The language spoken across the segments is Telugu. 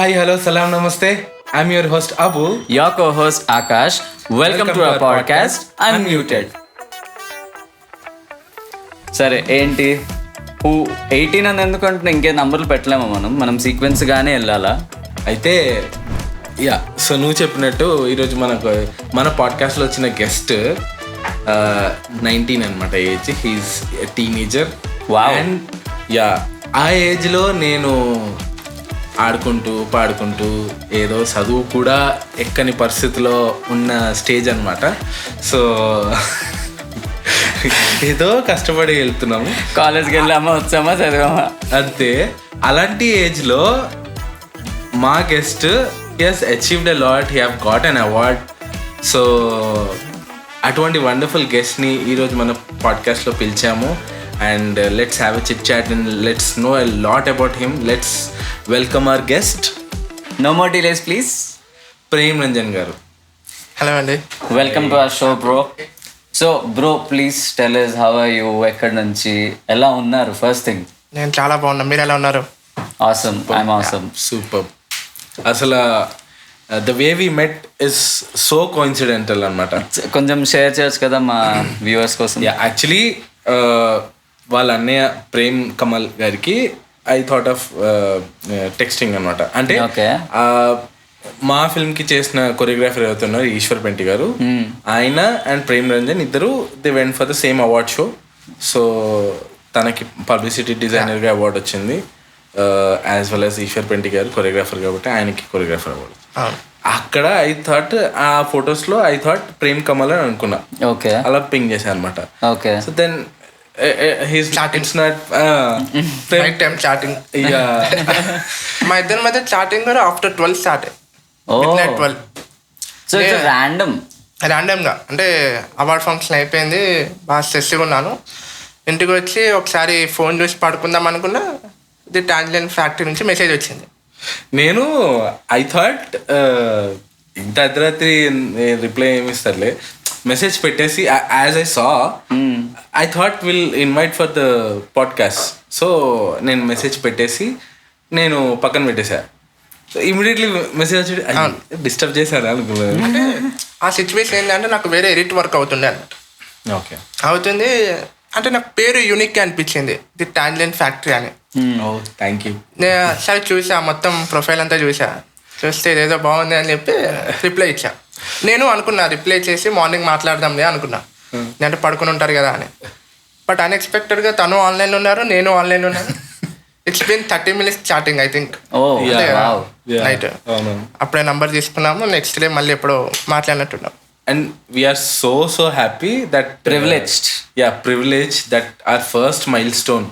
హాయ్ హలో సలాం నమస్తే. I'm your host Abu. Your co-host Akash. Welcome to our podcast Unmuted. సరే ఏంటి 18 అని ఎందుకంటే ఇంకే నంబర్లు పెట్టలేమా మనం సీక్వెన్స్గానే వెళ్ళాలా? అయితే సో నువ్వు చెప్పినట్టు ఈరోజు మన పాడ్కాస్ట్లో వచ్చిన గెస్ట్ 19 అనమాట ఏజ్. He's teenager. అండ్ ఆ ఏజ్లో నేను ఆడుకుంటూ పాడుకుంటూ ఏదో చదువు కూడా ఎక్కని పరిస్థితిలో ఉన్న స్టేజ్ అనమాట. సో ఏదో కష్టపడి వెళ్తున్నాము, కాలేజ్కి వెళ్ళామా వచ్చామా చదివామా అంతే. అలాంటి ఏజ్లో మా guest has achieved a lot, he have got an award. So అటువంటి వండర్ఫుల్ గెస్ట్ని ఈరోజు మన పాడ్కాస్ట్లో పిలిచాము. And let's have a chit chat and let's know a lot about him. Let's welcome our guest. No more delays please. Prem Ranjan garu. Hello అండి. Welcome to our show bro. So bro, please tell us how are you, ఎక్కడి నుంచి ఎలా ఉన్నారు? ఫస్ట్ థింగ్ నేను చాలా బాగున్నా, మీరు ఎలా ఉన్నారు? Awesome. I'm awesome. Superb. అసలు the way we met is so coincidental అన్నమాట. కొంచెం షేర్ చేయొచ్చు కదా మా వ్యూవర్స్ కోసం? యాక్చువల్లీ వాళ్ళ అన్నయ్య ప్రేమ్ కమల్ గారికి ఐ థాట్ ఆఫ్ టెక్స్టింగ్ అనమాట. అంటే మా ఫిల్మ్కి చేసిన కొరియోగ్రాఫర్ అవుతున్నారు ఈశ్వర్ పెంటి గారు. ఆయన అండ్ ప్రేమ్ రంజన్ ఇద్దరు they went for the same award show. So తనకి పబ్లిసిటీ డిజైనర్గా అవార్డు వచ్చింది, as well as Eshwar Penti గారు కొరియోగ్రాఫర్ కాబట్టి ఆయనకి కొరియోగ్రాఫర్ అవార్డు. అక్కడ ఐ థాట్ ఆ ఫొటోస్లో ఐ థాట్ ప్రేమ్ కమల్ అని అనుకున్నా. ఓకే, అలా పింగ్ చేశాను అనమాట. Okay. So then he's Chatting. it's not Right time chatting. మా ఇద్దరి మధ్య చాటింగ్ కూడా after 12 start. Midnight 12. So it's ర్యాండమ్గా అంటే అవార్డ్ ఫంక్షన్ అయిపోయింది, బాగా స్ట్రెస్గా ఉన్నాను. ఇంటికి వచ్చి ఒకసారి ఫోన్ చూసి పడుకుందాం అనుకున్నా, ఇది టాంజెంట్ ఫ్యాక్టరీ నుంచి మెసేజ్ వచ్చింది. నేను ఐ థాట్ ఇంత అర్ధరాత్రి రిప్లై ఏమి ఇస్తారులే, మెసేజ్ పెట్టేసి as I saw I thought will invite for the podcast. So నేను మెసేజ్ పెట్టేసి నేను పక్కన పెట్టేశా. సో ఇమీడియట్లీ మెసేజ్ వచ్చి డిస్టర్బ్ చేశాను అనుకున్నాను. అంటే ఆ సిచ్యువేషన్ ఏంటంటే నాకు వేరే ఎడిట్ వర్క్ అవుతుండే అనమాట. ఓకే, అవుతుంది అంటే నాకు పేరు యూనిక్గా అనిపించింది, ది టాంజెంట్ ఫ్యాక్టరీ అని. Thank you. నేను సరే చూసా, మొత్తం ప్రొఫైల్ అంతా చూస్తే ఇదేదో బాగుంది అని చెప్పి రిప్లై ఇచ్చా. నేను అనుకున్నా రిప్లై చేసి మార్నింగ్ మాట్లాడదాంలే అనుకున్నా, అంటే పడుకుని ఉంటారు కదా అని. బట్ అన్ఎక్స్పెక్టెడ్గా తను ఆన్లైన్లో ఉన్నారు, నేను ఆన్లైన్లో ఉన్నాను. It's been 30 minutes chatting I think night. అప్పుడే నంబర్ తీసుకున్నాము, నెక్స్ట్ డే మళ్ళీ ఎప్పుడో మాట్లాడినట్టున్నాం. And we are so happy that privileged that our first milestone,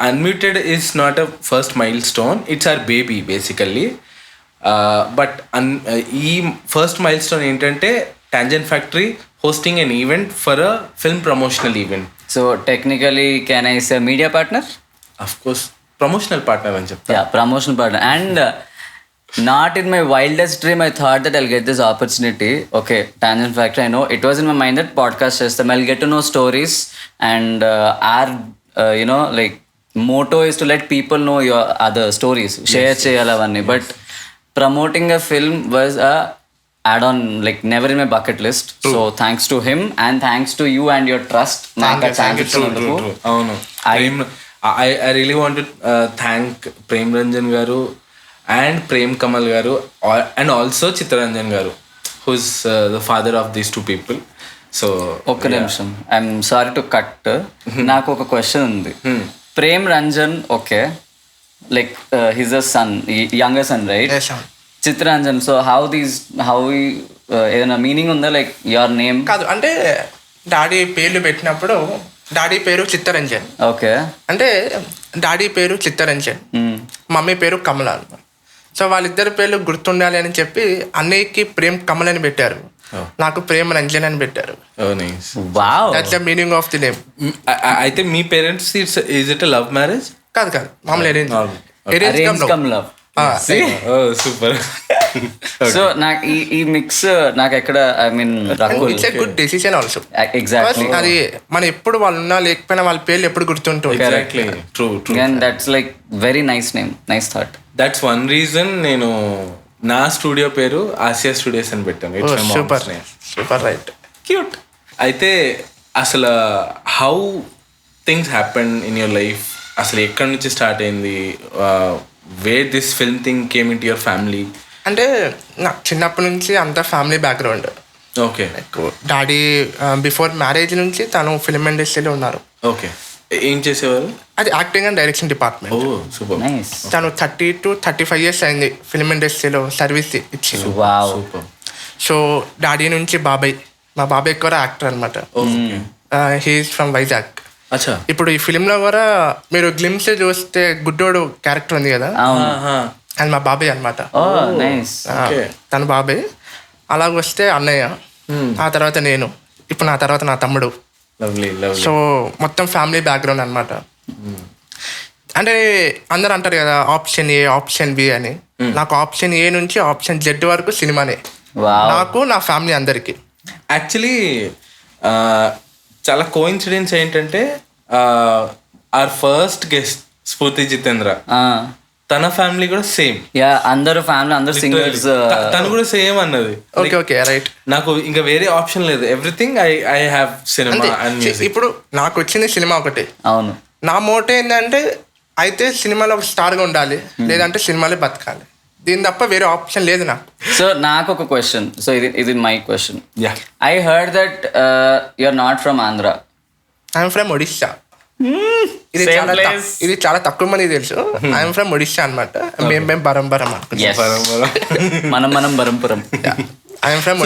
Unmuted is not a first milestone, it's our baby basically. But ఈ ఫస్ట్ మైల్ స్టోన్ ఏంటంటే tangent factory hosting an event for a film promotional event. So technically can I say media partner? Of course, promotional partner అని చెప్తా. Yeah, promotional partner. And not in my wildest dream I thought that I'll get this opportunity. Okay, Tangent Factory, I know it was in my mind that podcast system I'll get to know stories and our like motto is to let people know your other stories, share cheyalavani. But promoting a film was a add-on, like never in my bucket list. True. So thanks to him and thanks to you and your trust. Thank you. Avunu. I really want to thank Prem Ranjan garu and Prem Kamal garu and also Chittaranjan garu, who's the father of these two people. So ఒక్క నిమిషం, ఐఎమ్ సారీ టు కట్. నాకు ఒక క్వశ్చన్ ఉంది. Prem Ranjan, okay, like he's a son, younger son, right? Yes, sir. Chittaranjan, so how ఏదైనా మీనింగ్ ఉందా, లైక్ యువర్ నేమ్? కాదు, అంటే డాడీ పేర్లు పెట్టినప్పుడు డాడీ పేరు చిత్తరంజన్. ఓకే, అంటే డాడీ పేరు చిత్తరంజన్, మమ్మీ పేరు కమల. సో వాళ్ళిద్దరి పేర్లు గుర్తుండాలి అని చెప్పి అన్నయ్యకి ప్రేమ్ కమల్ అని పెట్టారు, నాకు ప్రేమ్ రంజన్ అని పెట్టారు. That's the meaning of the name. అయితే మీ parents is it love marriage? కాదు, మామూలు arrange come love. Super. So నాకు ఈ మిక్స్ నాకు ఎక్కడ I mean Rakul it's a good decision also. Exactly అది మనం ఎప్పుడు వాళ్ళు ఉన్నా లేకపోయినా వాళ్ళ పేర్లు ఎప్పుడు గుర్తుంటుంది. Exactly true and that's like very nice name, nice thought. That's one reason నేను నా స్టూడియో పేరు ఆసియా స్టూడియోస్ అని పెట్టాను. Super super right cute. అయితే అసలు how things happen in your life, అసలు ఎక్కడి నుంచి స్టార్ట్ అయింది, where this film thing came in to your family? అంటే నాకు చిన్నప్పటి నుంచి అంత family background. Okay. Daddy before marriage నుంచి తను ఫిల్మ్ ఇండస్ట్రీలో ఉన్నారు. ఓకే. ఏం చేసేవారు? అది యాక్టింగ్ అండ్ డైరెక్షన్ డిపార్ట్మెంట్. ఓ సూపర్. నైస్. తను 30 to 35 years అయింది ఫిల్మ్ ఇండస్ట్రీలో సర్వీస్ ఇచ్చి. వావ్. సూపర్. సో డాడీ నుంచి బాబాయ్, మా బాబాయ్ కూడా యాక్టర్ అనమాట. He's from Vizag. అచ్చా. ఇప్పుడు ఈ ఫిలింలో కూడా మీరు గ్లిమ్స్ చూస్తే గుడ్డోడు క్యారెక్టర్ ఉంది కదా, అది మా బాబాయ్ అనమాట. నైస్. తన బాబాయ్. అలాగ వస్తే అన్నయ్య, ఆ తర్వాత నేను, ఇప్పుడు నా తర్వాత నా తమ్ముడు. Lovely lovely. సో మొత్తం ఫ్యామిలీ బ్యాక్గ్రౌండ్ అనమాట. అంటే అందరు అంటారు కదా ఆప్షన్ ఏ ఆప్షన్ బి అని. నాకు ఆప్షన్ ఏ నుంచి ఆప్షన్ జెడ్ వరకు సినిమానే. నాకు నా ఫ్యామిలీ అందరికి. యాక్చువల్లీ చాలా కోఇన్సిడెన్స్ ఏంటంటే ఆర్ ఫస్ట్ గెస్ట్ స్ఫూర్తి జితేంద్ర, తన ఫ్యామిలీ కూడా సేమ్. యా, అందరూ ఫ్యామిలీ అందరూ సింగర్స్. తను కూడా సేమ్ అన్నది. Okay okay right. నాకు ఇంకా వేరే ఆప్షన్ లేదు, everything I have cinema and music. ఇప్పుడు నాకు వచ్చింది సినిమా ఒకటి. అవును. నా మోటో ఏంటంటే అయితే సినిమాలో ఒక స్టార్గా ఉండాలి, లేదంటే సినిమాలే బతకాలి. దీని తప్ప వేరే ఆప్షన్ లేదు నాకు. సో నాకు ఒక క్వశ్చన్. సో ఇది my question. Yeah. I heard that you are not from Andhra. I'm from Odisha. ఇది చాలా తక్కువ మంది తెలుసు. ఐఎమ్ ఫ్రమ్ ఒడిశా అనమాట. మేము బరంపురం మనం Berhampur. I'm from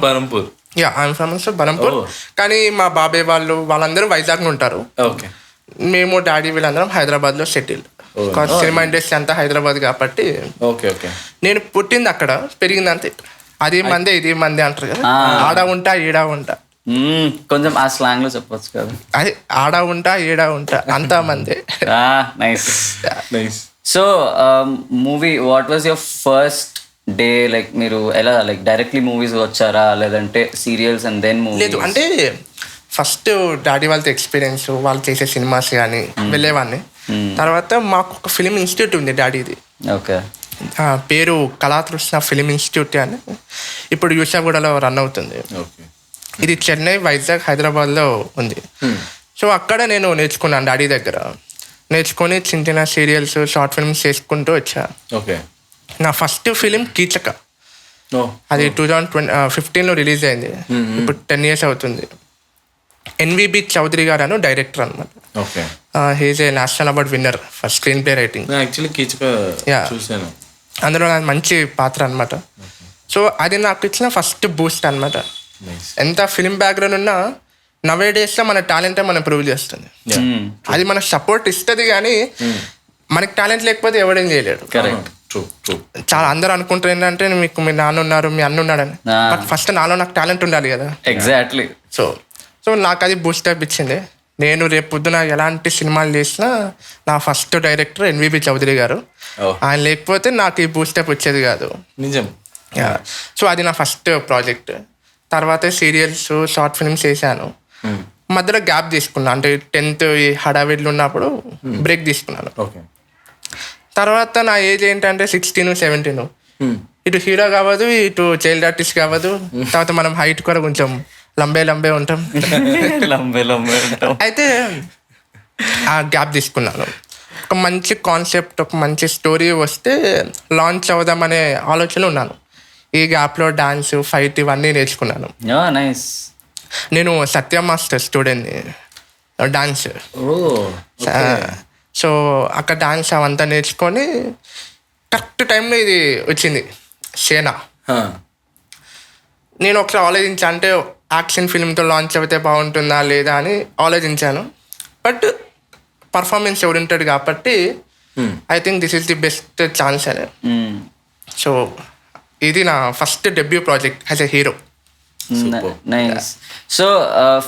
Berhampur. Yeah, I'm from Berhampur. కానీ మా బాబాయ్ వాళ్ళందరూ వైజాగ్ ఉంటారు. ఓకే. మేము డాడీ వీళ్ళందరం హైదరాబాద్ లో సెటిల్. సినిమా ఇండస్ట్రీ అంతా హైదరాబాద్ కాబట్టి. Okay okay. నేను పుట్టింది అక్కడ, పెరిగింది అంతే. అది మందే ఇది మందే అంటారు కదా, ఆడ ఉంటా ఈడా ఉంటా. కొంచెం ఆ స్లాంగ్ లో చెప్పొచ్చు కదా. అది ఆడ ఉంటా ఈడా ఉంటా అంతా మందే. Nice nice. So movie, what was your first day? Like మీరు ఎలా లైక్ డైరెక్ట్లీ మూవీస్ వచ్చారా, లేదంటే సీరియల్స్ అండ్ దెన్ మూవీ? లేదు, అంటే ఫస్ట్ డాడీ వాళ్ళతో ఎక్స్పీరియన్స్, వాళ్ళు చేసే సినిమాస్ కానీ వెళ్ళేవాడిని. తర్వాత మాకు ఒక ఫిలిం ఇన్స్టిట్యూట్ ఉంది డాడీది. ఓకే. పేరు కళాతృష్ణ ఫిలిం ఇన్స్టిట్యూట్ అని, ఇప్పుడు యూషాగూడలో రన్ అవుతుంది. ఇది చెన్నై, వైజాగ్, హైదరాబాద్లో ఉంది. సో అక్కడ నేను నేర్చుకున్నాను డాడీ దగ్గర. నేర్చుకొని చిన్న చిన్న సీరియల్స్, షార్ట్ ఫిల్మ్స్ చేసుకుంటూ వచ్చా. ఓకే. నా ఫస్ట్ ఫిలిం కీచక. అది 2015లో రిలీజ్ అయింది. ఇప్పుడు 10 years అవుతుంది. ఎన్విబి చౌదరి గారు అని డైరెక్టర్ అనమాట. He's a national award winner for screenplay writing. అందులో నాకు మంచి పాత్ర అనమాట. సో అది నాకు ఇచ్చిన ఫస్ట్ బూస్ట్ అనమాట. ఎంత ఫిలిం బ్యాక్గ్రౌండ్ ఉన్నా నవే డేస్లో మన టాలెంటే మనం ప్రూవ్ చేస్తుంది. అది మనకు సపోర్ట్ ఇస్తుంది, కానీ మనకి టాలెంట్ లేకపోతే ఎవడేం చేయలేడు. చాలా అందరూ అనుకుంటారు ఏంటంటే మీకు మీ నాన్న ఉన్నారు, మీ అన్న ఉన్నాడని. బట్ ఫస్ట్ నాలో నాకు టాలెంట్ ఉండాలి కదా. ఎగ్జాక్ట్లీ. సో నాకు అది బూస్టప్ ఇచ్చింది. నేను రేపు పొద్దున ఎలాంటి సినిమాలు చేసినా నా ఫస్ట్ డైరెక్టర్ ఎన్విబి చౌదరి గారు. ఆయన లేకపోతే నాకు ఈ బూస్టప్ వచ్చేది కాదు. నిజం. సో అది నా ఫస్ట్ ప్రాజెక్ట్. తర్వాత సీరియల్స్, షార్ట్ ఫిల్మ్స్ చేశాను. మధ్యలో గ్యాప్ తీసుకున్నా, అంటే 10th ఈ హడావిడ్లు ఉన్నప్పుడు బ్రేక్ తీసుకున్నాను. తర్వాత నా ఏజ్ ఏంటంటే 16, 17. ఇటు హీరో కావద్దు, ఇటు చైల్డ్ ఆర్టిస్ట్ కావద్దు. తర్వాత మనం హైట్ కూడా కొంచెం లంబే ఉంటాం. అయితే ఆ గ్యాప్ తీసుకున్నాను. ఒక మంచి కాన్సెప్ట్, ఒక మంచి స్టోరీ వస్తే లాంచ్ అవుదామనే ఆలోచన ఉన్నాను. ఈ గ్యాప్లో డాన్స్, ఫైట్ ఇవన్నీ నేర్చుకున్నాను. నేను సత్య మాస్టర్ స్టూడెంట్ని, డాన్స్. సో అక్కడ డాన్స్ అవంతా నేర్చుకొని కరెక్ట్ టైంలో ఇది వచ్చింది సేనా. నేను ఒకసారి ఆలోచించాను, అంటే యాక్షన్ ఫిల్మ్తో లాంచ్ అయితే బాగుంటుందా లేదా అని ఆలోచించాను. బట్ పర్ఫార్మెన్స్ ఎవరుంటాడు కాబట్టి I think this is the best chance అని. సో ఇది నా first debut project as a hero. Nice. So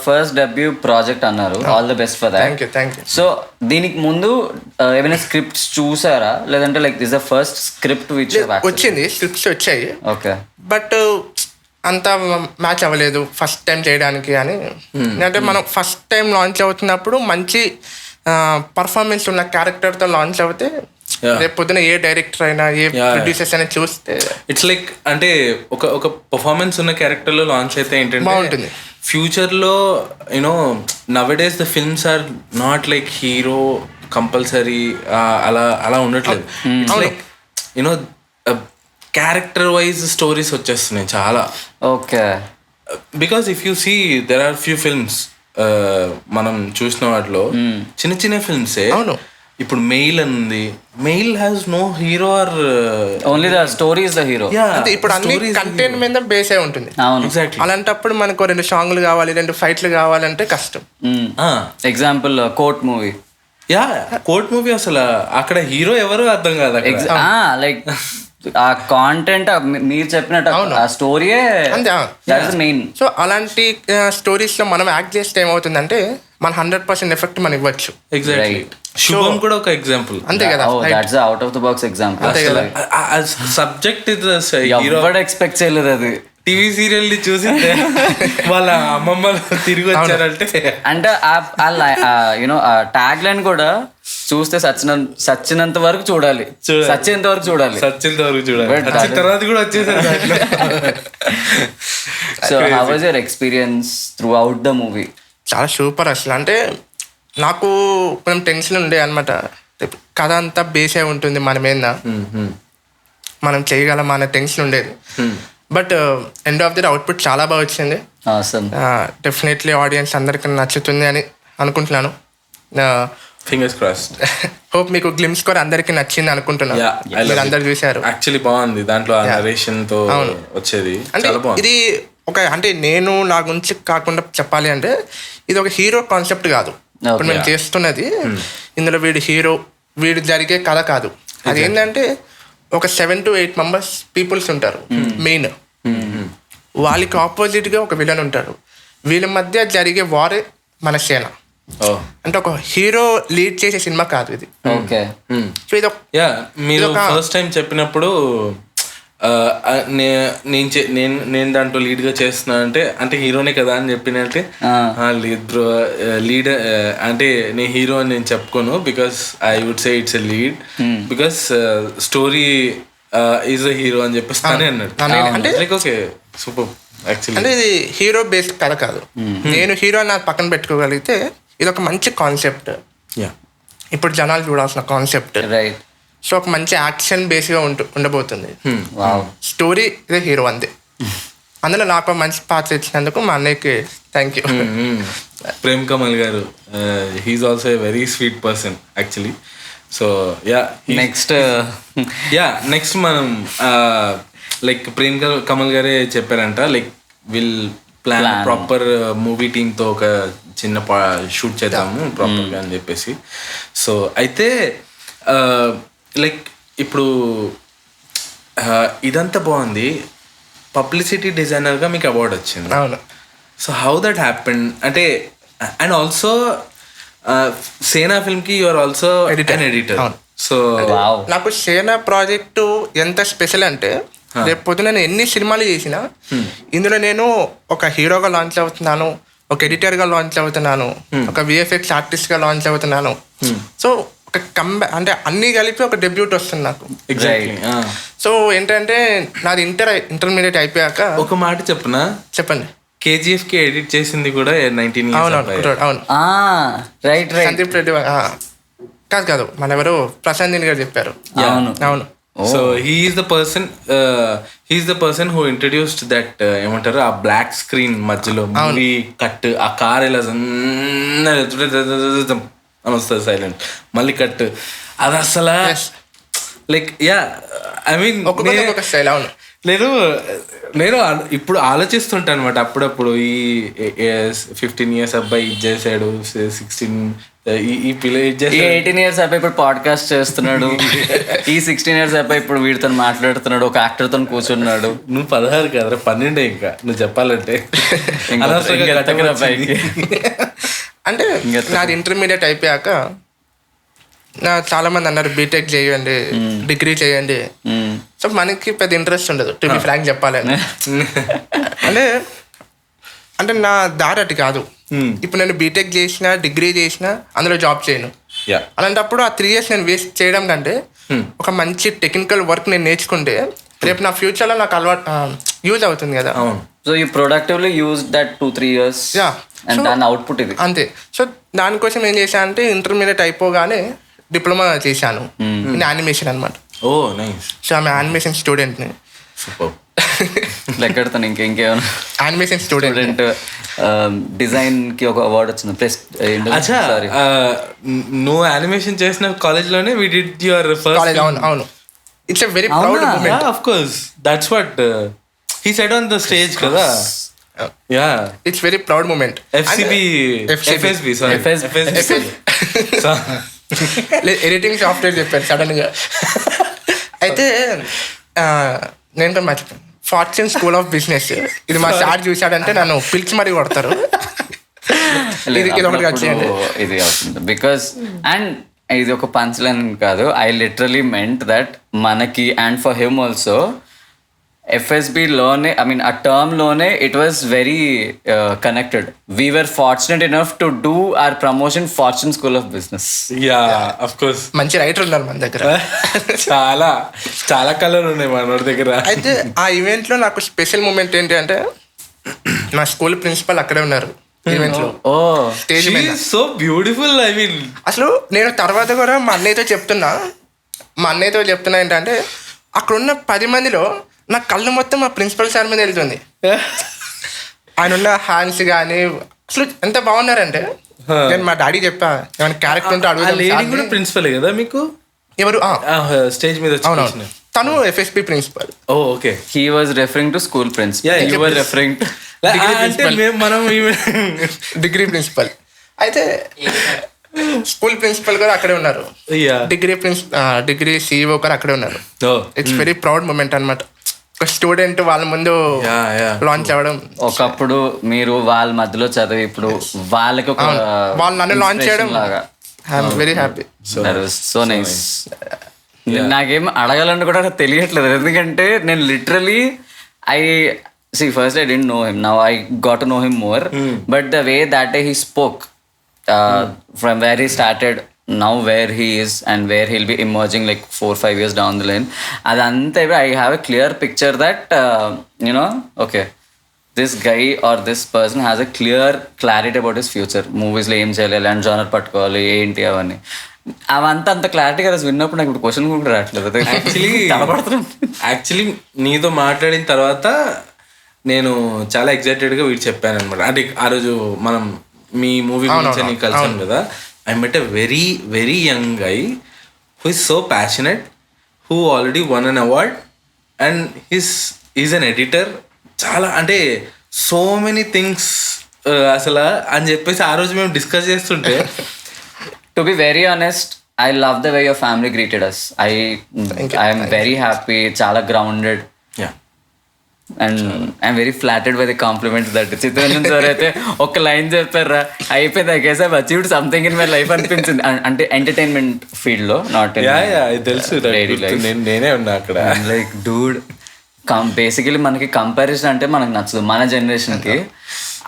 first debut project అన్నారు, all the best for thank that. You thank you. So దీనికి ముందు ఏమైనా స్క్రిప్ట్స్ చూసారా, లేదంటే like this the first script which వచ్చింది, స్క్రిప్ట్స్ వచ్చాయి, ఓకే బట్ అంత మ్యాచ్ అవ్వలేదు ఫస్ట్ టైం చేయడానికి అని. అంటే మనం ఫస్ట్ టైం లాంచ్ అవుతున్నప్పుడు మంచి పర్ఫార్మెన్స్ ఉన్న క్యారెక్టర్తో లాంచ్ అవుతే రేపు పొద్దున ఏ డైరెక్టర్ అయినా ఏ ప్రొడ్యూసర్స్ అయినా చూస్తే ఇట్స్ లైక్ అంటే ఒక పర్ఫార్మెన్స్ ఉన్న క్యారెక్టర్ లో లాంచ్ అయితే ఏంటంటే బాగుంటుంది. ఫ్యూచర్ లో you know nowadays the films are not like hero compulsory అలా ఉండట్లేదు. It's like you know character wise stories వచ్చేస్తున్నాయి చాలా. Okay. Because if you see there are few films మనం చూసిన వాటిలో చిన్న చిన్న ఫిల్మ్సే. అవును. ఇప్పుడు మెయిల్ అని ఉంది, Mail has no hero or only the story is the hero. అంటే ఇప్పుడు అన్ని కంటెంట్ మీద బేస్ అయి ఉంటుంది. అవును, ఎగ్జాక్ట్లీ. అలాంటప్పుడు మనకు 2 సాంగ్లు కావాలి, 2 ఫైట్లు కావాలంటే కష్టం. Example court movie. Yeah, court movie అసలు అక్కడ హీరో ఎవరు అర్థం కాదు అక్కడ. లైక్ ఆ కాంటెంట్ మీరు చెప్పినట్టు ఆ స్టోరీయే మెయిన్. సో అలాంటి స్టోరీస్ లో మనం యాక్ట్ చేస్తే ఏమవుతుందంటే మన 100% ఎఫెక్ట్ మనం ఇవ్వచ్చు. ఎగ్జాక్ట్లీ. శుభం కూడా ఒక ఎగ్జాంపుల్ అంతే కదా. That's out of the box example. Subject hero expect చేయలేదు అది. టీవీ సీరియల్ ని చూసి వాళ్ళ అమ్మమ్మలు తిరిగి వచ్చారంటే అంటే యూనో ఆ ట్యాగ్ లైన్ కూడా చూస్తే సచ్చినంత వరకు చూడాలి, సచ్చేంత వరకు చూడాలి, సచ్చేంత వరకు చూడాలి, వచ్చిన తర్వాత కూడా వచ్చేసారు. So how was your experience through out the movie? చాలా సూపర్ అసలు. అంటే నాకు కొంచెం టెన్షన్ ఉండే అనమాట, కథ అంతా బేస్ అయి ఉంటుంది మన మీద, మనం చేయగలం అనే టెన్షన్ ఉండేది. But end of the output చాలా బాగా వచ్చింది. డెఫినెట్లీ ఆడియన్స్ అందరికీ నచ్చుతుంది అని అనుకుంటున్నాను. Fingers crossed. హోప్ మీకు గ్లిమ్స్ కూడా అందరికి నచ్చింది అనుకుంటున్నాను. మీరు అందరు చూసారు. యాక్చువల్లీ బాగుంది, దాంట్లో నరేషన్ తో వచ్చేది. అంటే ఇది ఒక అంటే నేను నా గురించి కాకుండా చెప్పాలి అంటే ఇది ఒక హీరో కాన్సెప్ట్ కాదు ఇప్పుడు మేము చేస్తున్నది. ఇందులో వీడు హీరో, వీడు జరిగే కథ కాదు. అది ఏంటంటే ఒక 7 to 8 మెంబర్స్ పీపుల్స్ ఉంటారు మెయిన్. వాళ్ళకి ఆపోజిట్ గా ఒక విలన్ ఉంటాడు. వీళ్ళ మధ్య జరిగే వారే మన సేన. అంటే ఒక హీరో లీడ్ చేసే సినిమా కాదు ఇది. ఓకే. సో ఇది మీరు ఫస్ట్ టైం చెప్పినప్పుడు నేను దాంట్లో లీడ్ గా చేస్తున్నా అంటే హీరోనే కదా అని చెప్పినంటే లేదు బ్రో, లీడ్ అంటే నేను హీరో అని నేను చెప్పుకోను. Because I would say it's a lead because story is a hero అని చెప్పేస్తానే అన్నాడు. అంటే ఓకే సూపర్. యాక్చువల్లీ అంటే ఇది హీరో బేస్డ్ కథ కాదు. నేను హీరో అని నాకు పక్కన పెట్టుకోగలిగితే ఇది ఒక మంచి కాన్సెప్ట్, ఇప్పుడు జనాలు చూడాల్సిన కాన్సెప్ట్. రైట్. సో ఒక మంచి యాక్షన్ బేస్గా ఉండబోతుంది. స్టోరీ ఇదే హీరో అంతే. అందులో నాకు మంచి పాత్ర ఇచ్చినందుకు మా అన్నయ్యకి thank you. Prem Kamal garu, he's also a very sweet person actually. So next మనం లైక్ ప్రేమ్ కమల్ గారే చెప్పారంట, like will plan proper movie టీమ్తో ఒక చిన్న షూట్ చేద్దాము ప్రాపర్గా అని చెప్పేసి. సో అయితే లైక్ ఇప్పుడు ఇదంతా బాగుంది, పబ్లిసిటీ డిజైనర్గా మీకు అవార్డు వచ్చింది. అవును. సో హౌ దట్ హ్యాపెన్ అంటే, అండ్ ఆల్సో సేనా ఫిల్మ్కి you are also editor. So నాకు సేనా ప్రాజెక్టు ఎంత స్పెషల్ అంటే రేపు పొద్దున నేను ఎన్ని సినిమాలు చేసినా ఇందులో నేను ఒక హీరోగా లాంచ్ అవుతున్నాను, ఒక ఎడిటర్గా లాంచ్ అవుతున్నాను, ఒక విఎఫ్ఎక్స్ ఆర్టిస్ట్గా లాంచ్ అవుతున్నాను. సో ఒక అంటే అన్నీ కలిపి ఒక డెబ్యూట్ వస్తుంది నాకు. ఎగ్జాక్ట్లీ. సో ఏంటంటే నాది ఇంటర్మీడియట్ అయిపోయాక ఒక మాట చెప్పనా? చెప్పండి. కేజీఎఫ్ కి ఎడిట్ చేసింది కూడా 19 years. అవును. రైట్. సందీప్ రెడ్డి కాదు మన ఎవరు ప్రశాంత్ గారు చెప్పారు. అవును. So he's the person who introduced that ఏమంటారు ఆ బ్లాక్ స్క్రీన్ మధ్యలో మూవీ కట్, ఆ కార్ ఎలా అని వస్తుంది సైలెంట్, మళ్ళీ కట్, అది అసలు లైక్ ఐ మీన్ ఒక్కొక్క స్టైల్. అవును. నేను ఇప్పుడు ఆలోచిస్తుంటాను అనమాట అప్పుడప్పుడు. ఈ 15 years అబ్బాయి ఇది చేశాడు, 16 ఈ పిల్ల ఇది చేశాడు, 18 years అబ్బాయి ఇప్పుడు పాడ్కాస్ట్ చేస్తున్నాడు, ఈ 16 years అబ్బాయి ఇప్పుడు వీడితో మాట్లాడుతున్నాడు, ఒక యాక్టర్ తో కూర్చున్నాడు. నువ్వు 16 కాదురా 12 ఇంకా నువ్వు చెప్పాలంటే. అంటే నాది ఇంటర్మీడియట్ అయిపోయాక చాలా మంది అన్నారు బీటెక్ చేయండి, డిగ్రీ చేయండి. సో మనకి పెద్ద ఇంట్రెస్ట్ ఉండదు, టు బి ఫ్రాంక్ చెప్పాలని. అంటే నా దారి అటు కాదు. ఇప్పుడు నేను బీటెక్ చేసిన, డిగ్రీ చేసిన, అందులో జాబ్ చేయను. అలాంటప్పుడు ఆ 3 years నేను వేస్ట్ చేయడం కంటే ఒక మంచి టెక్నికల్ వర్క్ నేను నేర్చుకుంటే రేపు నా ఫ్యూచర్లో నాకు యూజ్ అవుతుంది కదా. So you productively use that 2-3 years and దాని అవుట్పుట్ ఇది అంతే. సో దానికోసం ఏం చేశాను అంటే ఇంటర్మీడియట్ అయిపోగానే డిప్లొమా చేశాను ఇన్ యానిమేషన్ అనమాట. ఓ నైస్. సో ఆమె యానిమేషన్ స్టూడెంట్ని. సూపర్. లెక్కెడతాను ఇంకేమైనా యానిమేషన్ స్టూడెంట్ డిజైన్ కి ఒక అవార్డు వచ్చింది. ప్లస్ నువ్వు యానిమేషన్ చేసిన కాలేజ్ లోనే we did your first college. అవును. It's a very proud moment. Of course that's what he said on the stage కదా. Ya it's very proud moment. FSB editing software చెప్పారు సడన్ గా. అయితే నేను కూడా మర్చిపోయాను. ఫార్చ్యూన్ స్కూల్ ఆఫ్ బిజినెస్ ఇది మా సార్ చూశాడంటే నన్ను పిలిచి మరీ కొడతారు. ఇది అవుతుంది బికాస్ అండ్ ఇది ఒక పంచ్ లైన్ కాదు. ఐ లిటరలీ మెంట్ దట్ మనకి and for him also FSB లోనే ఐ మీన్ ఆ టర్మ్ లోనే it was very connected. We were fortunate enough to do our promotion fortune school of business. Yeah of course మంచి రైటర్ ఉన్నారు మన దగ్గర. చాలా చాలా కలర్ ఉన్నాయి మన దగ్గర. అయితే ఆ ఈవెంట్ లో నాకు స్పెషల్ మూమెంట్ ఏంటి అంటే నా స్కూల్ ప్రిన్సిపల్ అక్కడే ఉన్నారు ఈవెంట్ లో. స్టేజ్ మీద సో బ్యూటిఫుల్. ఐ మీన్ అసలు నేను తర్వాత కూడా మా అన్నయ్యతో చెప్తున్నా ఏంటంటే అక్కడున్న 10 మందిలో నా కళ్ళు మొత్తం మా ప్రిన్సిపల్ సార్ మీద వెళ్తుంది. ఆయన ఉన్న హ్యాండ్స్ కానీ అసలు ఎంత బాగున్నారంటే నేను మా డాడీ చెప్పా ఏమైనా క్యారెక్టర్ ఉంటే అడుగుతాను. ప్రిన్సిపల్ కదా మీకు ఎవరు స్టేజ్ మీద? అవునవును, తను FSB principal. Okay. He was referring to school principal. You were referring to మనం డిగ్రీ ప్రిన్సిపల్. అయితే స్కూల్ ప్రిన్సిపల్ కూడా అక్కడే ఉన్నారు, డిగ్రీ CEO కూడా అక్కడే ఉన్నారు. ఇట్స్ వెరీ ప్రౌడ్ మూమెంట్ అనమాట. ఒక స్టూడెంట్ వాళ్ళ ముందు లాంచ్ అవ్వడం. ఒకప్పుడు మీరు వాళ్ళ మధ్యలో చదివి ఇప్పుడు వాళ్ళకి వాళ్ళు నన్ను లాంచ్ చేయడం I'm very happy. So nice. నాకేం అడగాలని కూడా తెలియట్లేదు ఎందుకంటే నేను literally first I didn't know him. Now I got to know him more. But the way that day he spoke, from where he started, now where he is and where he'll be emerging like 4-5 years down the line, adantha I have a clear picture that okay, this guy or this person has a clear clarity about his future. Movies lo em cheyali and genre pattukovali enti avani అవంతా అంత క్లారిటీగా విన్నప్పుడు నాకు ఇప్పుడు క్వశ్చన్ కూడా రావట్లేదు. యాక్చువల్లీ నీతో మాట్లాడిన తర్వాత నేను చాలా ఎక్సైటెడ్గా వీడు చెప్పాను అనమాట. అంటే ఆ రోజు మనం మీ మూవీ గురించి నీకు కలిసాను కదా. I met a very very young guy who is so passionate, who already one an award and is an editor. చాలా అంటే సో మెనీ థింగ్స్ అసలు అని చెప్పేసి ఆ రోజు మేము డిస్కస్ చేస్తుంటే to be very honest, I love the way your family greeted us. I am very happy, chala grounded. Yeah. And I'm very flattered by the compliments that Chittaranjan sir అయితే ఒక లైన్ చెప్పారా అయిపోయింది. I guess I've achieved something in my life అనిపించింది. అంటే ఎంటర్టైన్మెంట్ ఫీల్డ్ లో, నాట్ తెలుసు నేనే ఉన్నా అక్కడ. లైక్ డూడ్ బేసికలీ మనకి కంపారిజన్ అంటే మనకు నచ్చదు మన జనరేషన్కి.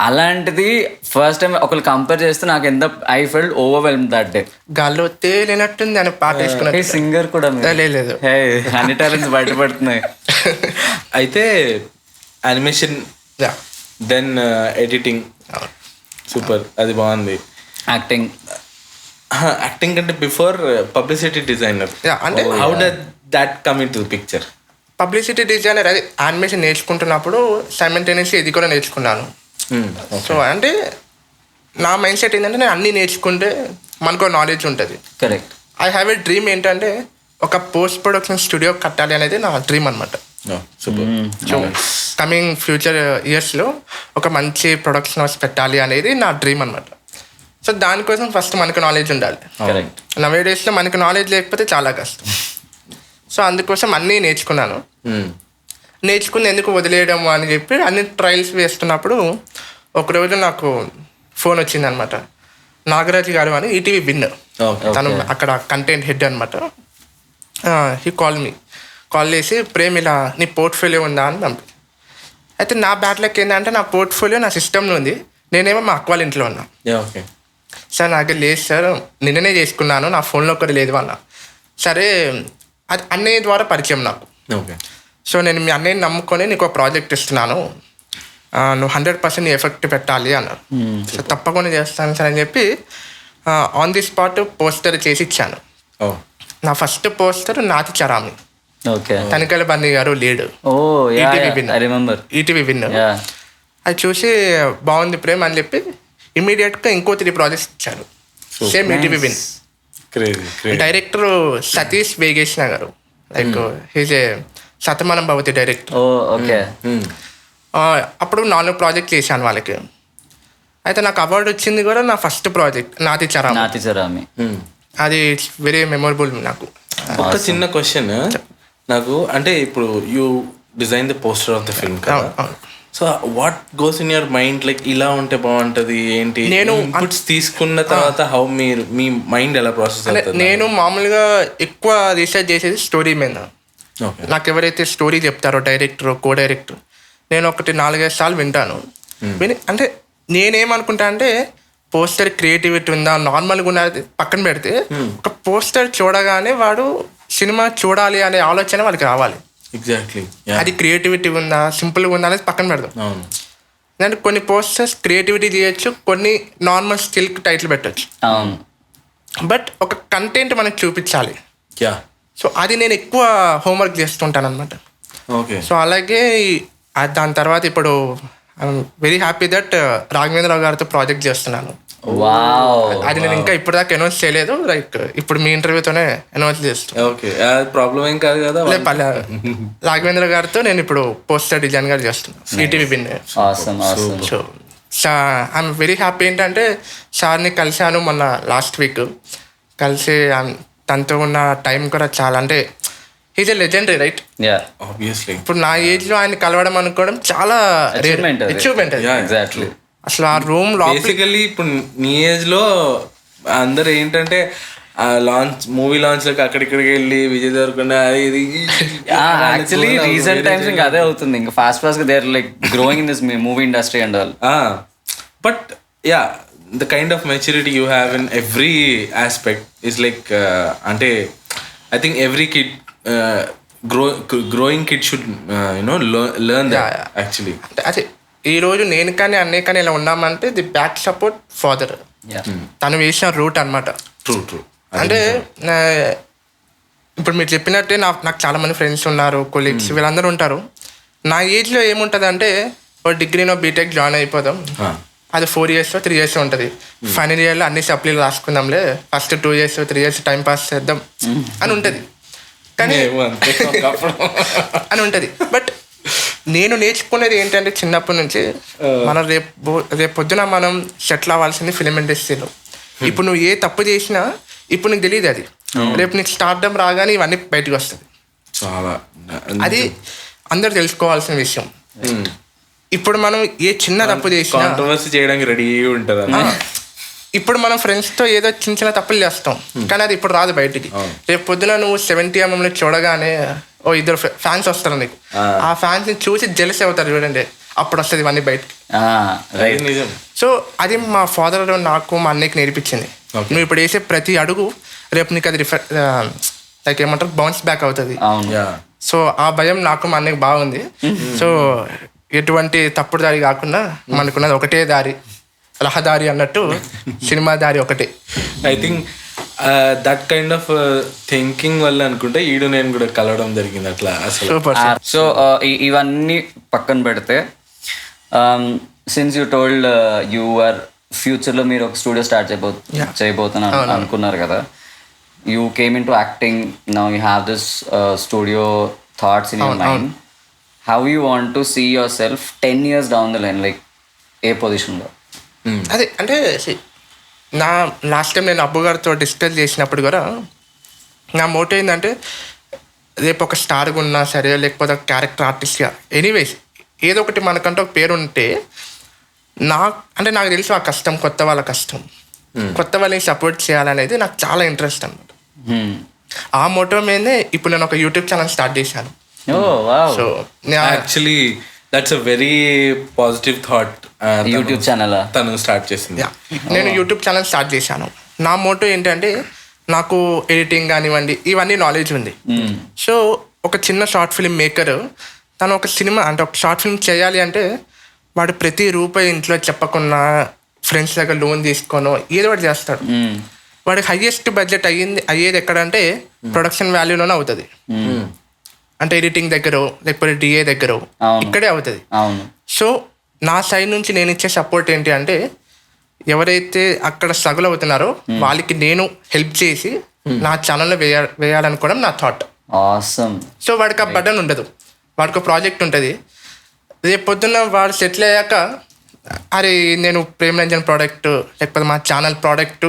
అలాంటిది ఫస్ట్ టైం ఒకరు కంపేర్ చేస్తే నాకు ఎంత I felt overwhelm that day. గాల్లో తేలినట్టుంది అని పాట వేసుకున్నట్టు. సింగర్ కూడా లేదు, అన్ని టాలెంట్స్ బయటపడుతున్నాయి. అయితే యానిమేషన్ దెన్ ఎడిటింగ్ సూపర్, అది బాగుంది. యాక్టింగ్ కంటే బిఫోర్ పబ్లిసిటీ డిజైనర్, అంటే how did that come into picture? Publicity designer అది యానిమేషన్ నేర్చుకుంటున్నప్పుడు సైమల్టేనియస్లీ ఇది కూడా నేర్చుకున్నాను. సో అంటే నా మైండ్ సెట్ ఏంటంటే నేను అన్నీ నేర్చుకుంటే మనకు నాలెడ్జ్ ఉంటుంది. Correct. I have a dream ఏంటంటే ఒక పోస్ట్ ప్రొడక్షన్ స్టూడియో కట్టాలి అనేది నా డ్రీమ్ అనమాట. సూపర్. సో కమింగ్ ఫ్యూచర్ ఇయర్స్లో ఒక మంచి ప్రొడక్షన్ హౌస్ పెట్టాలి అనేది నా డ్రీమ్ అనమాట. సో దానికోసం ఫస్ట్ మనకు నాలెడ్జ్ ఉండాలి. కరెక్ట్. నవే డేస్లో మనకు నాలెడ్జ్ లేకపోతే చాలా కష్టం. సో అందుకోసం అన్నీ నేర్చుకున్నాను. నేర్చుకుని ఎందుకు వదిలేయడం అని చెప్పి అన్ని ట్రయల్స్ వేస్తున్నప్పుడు ఒకరోజు నాకు ఫోన్ వచ్చింది అనమాట. నాగరాజ్ గారు అని ఈటీవీ విన్, తను అక్కడ కంటెంట్ హెడ్ అనమాట. హీ కాల్ చేసి ప్రేమ్ ఇలా నీ పోర్ట్ఫోలియో ఉందా అని పంపి. అయితే నా బ్యాడ్ లక్ ఏంటంటే నా పోర్ట్ఫోలియో నా సిస్టంలో ఉంది, నేనేమో మా అక్క వాళ్ళ ఇంట్లో ఉన్నా. సార్ నాకు లేదు సార్, నిన్ననే చేసుకున్నాను, నా ఫోన్లో ఒకటి లేదు అన్న. సరే, అది అన్నయ్య ద్వారా పరిచయం నాకు. సో నేను మీ అన్నయ్యని నమ్ముకొని నీకు ఒక ప్రాజెక్ట్ ఇస్తున్నాను, నువ్వు 100% నీ ఎఫెక్ట్ పెట్టాలి అన్నారు. సో తప్పకుండా చేస్తాను సార్ అని చెప్పి ఆన్ ది స్పాట్ పోస్టర్ చేసి ఇచ్చాను. నా ఫస్ట్ పోస్టర్ నాతి చరామి, తనికల బన్నీ గారు లీడ్, ఈటీవీ విన్. అది చూసి బాగుంది ప్రేమ్ అని చెప్పి ఇమీడియట్గా ఇంకో 3 ప్రాజెక్ట్స్ ఇచ్చారు, same ETV win. Director Satish Vegesna గారు, like he's a Shatamanam Bhavati director. అప్పుడు 4 ప్రాజెక్ట్ చేశాను వాళ్ళకి. అయితే నాకు అవార్డు వచ్చింది కూడా నా ఫస్ట్ ప్రాజెక్ట్ నాతి చరామి. అది ఇట్స్ వెరీ మెమొరబుల్ నాకు. ఒక చిన్న క్వశ్చన్ నాకు, అంటే ఇప్పుడు you design the poster of the film కదా, so what goes in your mind, like ఇలా ఉంటే బాగుంటది ఏంటి, నేను ఇన్పుట్స్ తీసుకున్న తర్వాత హౌ మీ మైండ్ ఎలా ప్రాసెస్ అవుతుంది? నేను మామూలుగా ఎక్కువ రీసెర్చ్ చేసేది స్టోరీ మీద. నాకు ఎవరైతే స్టోరీ చెప్తారో డైరెక్టర్, కో డైరెక్టర్, నేను ఒకటి 4-5 సార్లు వింటాను. విని అంటే నేనేమనుకుంటా అంటే పోస్టర్ క్రియేటివిటీ ఉందా, నార్మల్గా ఉన్నది పక్కన పెడితే ఒక పోస్టర్ చూడగానే వాడు సినిమా చూడాలి అనే ఆలోచన వాళ్ళకి రావాలి. ఎగ్జాక్ట్లీ, అది క్రియేటివిటీ ఉందా, సింపుల్గా ఉందా అనేది పక్కన పెడదాం. అంటే కొన్ని పోస్టర్స్ క్రియేటివిటీ చేయొచ్చు, కొన్ని నార్మల్ స్టిల్కి టైటిల్ పెట్టచ్చు, బట్ ఒక కంటెంట్ మనకు చూపించాలి. సో అది నేను ఎక్కువ హోంవర్క్ చేస్తుంటాను అనమాట. సో అలాగే దాని తర్వాత ఇప్పుడు I'm very happy that Raghavendra Rao గారితో ప్రాజెక్ట్ చేస్తున్నాను. అది నేను ఇంకా ఇప్పుడు దాకా అనౌన్స్ చేయలేదు, లైక్ ఇప్పుడు మీ ఇంటర్వ్యూతోనే అనౌన్స్ చేస్తాను. ప్రాబ్లం ఏం కాదు కదా. రాఘవేంద్ర గారితో నేను ఇప్పుడు పోస్టర్ డిజైన్ గా చేస్తున్నాను ETV win. So I'm very happy. ఏంటంటే సార్ని కలిశాను మొన్న లాస్ట్ వీక్, కలిసి తనతో ఉన్న టైం కూడా చాలా, అంటే he's a legendary right. Obviously ఇప్పుడు నా ఏజ్ లో ఆయన కలవడం అనుకోవడం చాలా అచీవ్మెంట్. అసలు ఆ రూమ్ బేసికల్లీ ఇప్పుడు నీ ఏజ్ లో అందరు ఏంటంటే మూవీ లాంచ్ లకి అక్కడిక్కడికి వెళ్ళి విజయ్ దేవరకొండ ఇది యాక్చువల్లీ రీసెంట్ టైమ్స్ ఇంకా అదే అవుతుంది, ఇంకా ఫాస్ట్ గా they are like growing in this movie industry and all. But yeah, the kind of maturity you have in every aspect is like ante I think every kid growing kid should learn that. actually అదే ఈ రోజు నేను కానీ అన్నయ్య కానీ ఇలా ఉన్నామంటే ది బ్యాక్ సపోర్ట్ ఫాదర్, తను వేసిన రూట్ అనమాట. ట్రూ. అంటే ఇప్పుడు మీరు చెప్పినట్టే నాకు చాలా మంది ఫ్రెండ్స్ ఉన్నారు, కొలీగ్స్, వీళ్ళందరూ ఉంటారు. నా ఏజ్లో ఏముంటుంది అంటే ఓ డిగ్రీనో బీటెక్ జాయిన్ అయిపోదాం, అది 4 years 3 years ఉంటుంది. ఫైనల్ ఇయర్లో అన్ని సప్లీలు రాసుకుందాంలే, first 2 years 3 years time pass చేద్దాం అని ఉంటుంది, కానీ అని ఉంటుంది. బట్ నేను నేర్చుకునేది ఏంటంటే చిన్నప్పటి నుంచి మనం రేపు పొద్దున మనం సెటిల్ అవ్వాల్సింది ఫిలిం ఇండస్ట్రీలో. ఇప్పుడు నువ్వు ఏ తప్పు చేసినా ఇప్పుడు నీకు తెలియదు, అది రేపు నీకు స్టార్డమ్ రాగానే ఇవన్నీ బయటకు వస్తుంది. చాలా అది అందరు తెలుసుకోవాల్సిన విషయం. ఇప్పుడు మనం ఏ చిన్న తప్పు చేసినా కాంట్రవర్సీ చేయడానికి రెడీ ఉంటుంది. ఇప్పుడు మనం ఫ్రెండ్స్తో ఏదో చిన్న తప్పులు చేస్తాం, కానీ అది ఇప్పుడు రాదు బయటికి. రేపు పొద్దున నువ్వు 70 mm చూడగానే ఓ 2 ఫ్యాన్స్ వస్తారు నీకు, ఆ ఫ్యాన్స్ ని చూసి జెలస్ అవుతారు చూడండి, అప్పుడు వస్తుంది ఇవన్నీ బయటికి. సో అది మా ఫాదర్ నాకు మా అన్నయ్యకి నేర్పించింది. నువ్వు ఇప్పుడు వేసే ప్రతి అడుగు రేపు నీకు అది లైక్ ఏమంటారు బౌన్స్ బ్యాక్ అవుతుంది. సో ఆ భయం నాకు మా అన్నయ్యకి బాగుంది. సో ఎటువంటి తప్పుడు దారి కాకుండా మనకున్నది ఒకటే దారి, రహదారి అన్నట్టు సినిమా దారి ఒకటే. I think that kind of thinking వల్ల అనుకుంటే ఈడు నేను కూడా కలవడం జరిగింది అట్లా అసలు. సో ఇవన్నీ పక్కన పెడితే, since you told you are ఫ్యూచర్లో మీరు ఒక స్టూడియో స్టార్ట్ చేయబోతున్నారు అనుకున్నారు కదా, you came in to acting, now you have this studio thoughts in your mind. How you want to see yourself 10 years down the line, like a పొజిషన్లో? అదే అంటే నా లాస్ట్ టైం నేను అబ్బు గారితో డిస్కస్ చేసినప్పుడు కూడా నా మోటో ఏంటంటే రేపు ఒక స్టార్గా ఉన్నా సరే, లేకపోతే ఒక క్యారెక్టర్ ఆర్టిస్ట్గా, ఎనీవేస్ ఏదో ఒకటి మనకంటే ఒక పేరు ఉంటే నాకు తెలుసు ఆ కష్టం, కొత్త వాళ్ళ కష్టం, కొత్త వాళ్ళని సపోర్ట్ చేయాలనేది నాకు చాలా ఇంట్రెస్ట్ అన్నమాట. ఆ మోటో మీదే ఇప్పుడు నేను ఒక యూట్యూబ్ ఛానల్ స్టార్ట్ చేశాను. So actually that's a very positive thought. YouTube channel తను స్టార్ట్ చేసింది. నేను యూట్యూబ్ ఛానల్ స్టార్ట్ చేశాను. నా మోటో ఏంటంటే నాకు ఎడిటింగ్ కానివ్వండి ఇవన్నీ నాలెడ్జ్ ఉంది. సో ఒక చిన్న షార్ట్ ఫిల్మ్ మేకర్ తను ఒక సినిమా అంటే ఒక షార్ట్ ఫిల్మ్ చేయాలి అంటే వాడు ప్రతి రూపాయి ఇంట్లో చెప్పకుండా ఫ్రెండ్స్ దగ్గర లోన్ తీసుకోనో ఏదో ఒకటి చేస్తాడు. వాడికి హైయెస్ట్ బడ్జెట్ అయ్యేది ఎక్కడంటే ప్రొడక్షన్ వాల్యూలోనే అవుతుంది. అంటే ఎడిటింగ్ దగ్గర లేకపోతే డిఏ దగ్గర ఇక్కడే అవుతుంది. సో నా సైడ్ నుంచి నేను ఇచ్చే సపోర్ట్ ఏంటి అంటే ఎవరైతే అక్కడ స్ట్రగుల్ అవుతున్నారో వాళ్ళకి నేను హెల్ప్ చేసి నా ఛానల్లో వేయాలనుకోవడం నా థాట్. సో వాడికి ఆ బటన్ ఉండదు, వాడికి ప్రాజెక్ట్ ఉంటుంది. రేపు పొద్దున్న వాడు సెటిల్ అయ్యాక అరే నేను ప్రేమ్ రంజన్ ప్రోడక్ట్ లేకపోతే మా ఛానల్ ప్రోడక్ట్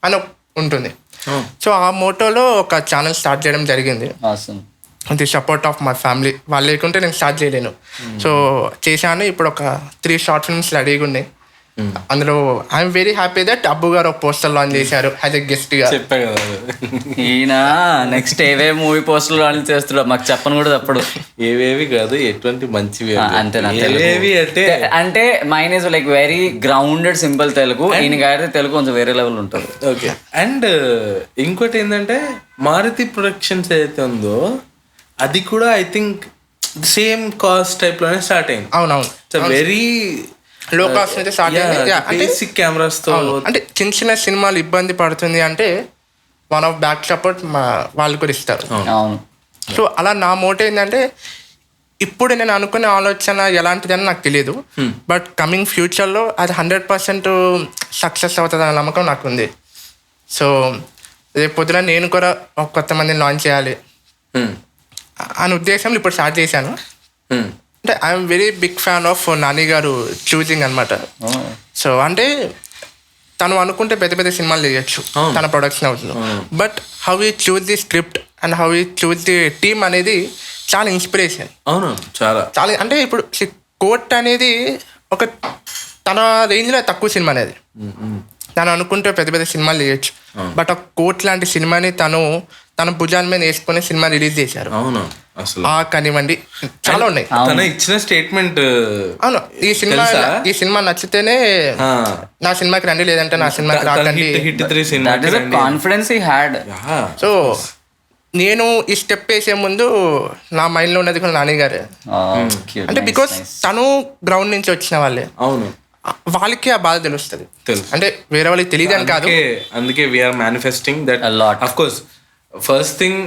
అని ఉంటుంది. సో ఆ మోటోలో ఒక ఛానల్ స్టార్ట్ చేయడం జరిగింది. The support of my family. వాళ్ళు లేకుంటే నేను స్టార్ట్ చేయలేను. సో చేశాను. ఇప్పుడు ఒక 3 షార్ట్ ఫిల్మ్స్ రెడీగా ఉన్నాయి. అందులో ఐఎమ్ వెరీ హ్యాపీ దట్ అబ్బు గారు ఒక పోస్టర్ లాంచ్ చేశారు యాజ్ ఎ గెస్ట్ గా. చెప్పా కదా ఈయన నెక్స్ట్ ఏవే మూవీ పోస్టర్ లాంచ్ చేస్తున్నాడు మాకు చెప్పను కూడా తప్పుడు. ఏవేవి కాదు, ఎటువంటి మంచివి అంతేనా? అంటే mine is like very grounded simple Telugu. ఈయన గారి తెలుగు కొంచెం వేరే లెవెల్ ఉంటుంది. ఓకే. అండ్ ఇంకోటి ఏంటంటే మారుతి ప్రొడక్షన్స్ ఏదైతే ఉందో అది కూడా I think same cost type లోనే స్టార్ట్ అయింది. అవునవును. వెరీ లో కాస్ట్ అయితే స్టార్ట్ అయింది. బేసిక్ కెమెరాస్ తో. అంటే చిన్న చిన్న సినిమాలు ఇబ్బంది పడుతుంది అంటే వన్ ఆఫ్ బ్యాక్ సపోర్ట్ వాళ్ళు కూడా ఇస్తారు. సో అలా నా మోటో ఏంటంటే ఇప్పుడు నేను అనుకునే ఆలోచన ఎలాంటిది అని నాకు తెలియదు. బట్ కమింగ్ ఫ్యూచర్లో అది 100% సక్సెస్ అవుతుంది అనే నమ్మకం నాకు ఉంది. సో రేపు పొద్దున నేను కూడా ఒక కొత్త మందిని లాంచ్ చేయాలి అని ఉద్దేశంలో ఇప్పుడు స్టార్ట్ చేశాను. అంటే I'm very big fan of Nani గారు చూజింగ్ అనమాట. సో అంటే తను అనుకుంటే పెద్ద పెద్ద సినిమాలు చేయొచ్చు తన ప్రొడక్షన్ హౌస్లో. But how you choose the script and how you choose the team అనేది చాలా ఇన్స్పిరేషన్. అవును, చాలా చాలా. అంటే ఇప్పుడు కోట్ అనేది ఒక తన రేంజ్లో తక్కువ సినిమా అనేది. తను అనుకుంటే పెద్ద పెద్ద సినిమాలు చేయొచ్చు. బట్ ఆ కోట్ లాంటి సినిమాని తన భుజాల మీద వేసుకుని సినిమా రిలీజ్ చేశారు. అవును, అసలు కానివ్వండి చాలా ఉన్నాయి. తన ఇచ్చిన స్టేట్మెంట్. అవును, ఈ సినిమా నచ్చితేనే నా సినిమాకి రండి, లేదంటే నా సినిమాకి రాకండి. Confidence he had. సో నేను ఈ స్టెప్ వేసే ముందు నా మైండ్ లో ఉన్నది కూడా నాని గారే. అంటే బికాస్ తను గ్రౌండ్ నుంచి వచ్చిన వాళ్ళే. అవును, వాళ్ళకి ఆ బాధ తెలుస్తుంది. అంటే వేరే వాళ్ళకి తెలియదు అని కాదు. అందుకే we are manifesting that. Of course first thing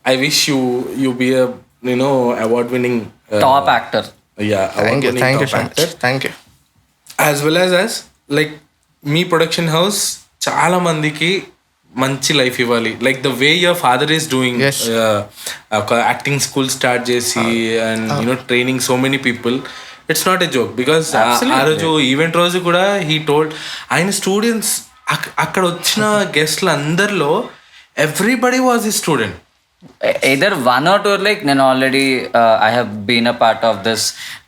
I wish you be a award winning top actor. Thank you. As well as like me production house చాలా మందికి మంచి లైఫ్ ఇవ్వాలి. Like the way your father is doing, ఒక యాక్టింగ్ స్కూల్ స్టార్ట్ చేసి and training so many people. It's not a joke. Because ఆ రోజు ఈవెంట్ రోజు కూడా హీ టోల్డ్ ఆయన స్టూడెంట్స్ అక్కడ వచ్చిన గెస్ట్లు అందరిలో everybody was a student. Either one or two, like నేను already I have been a part of this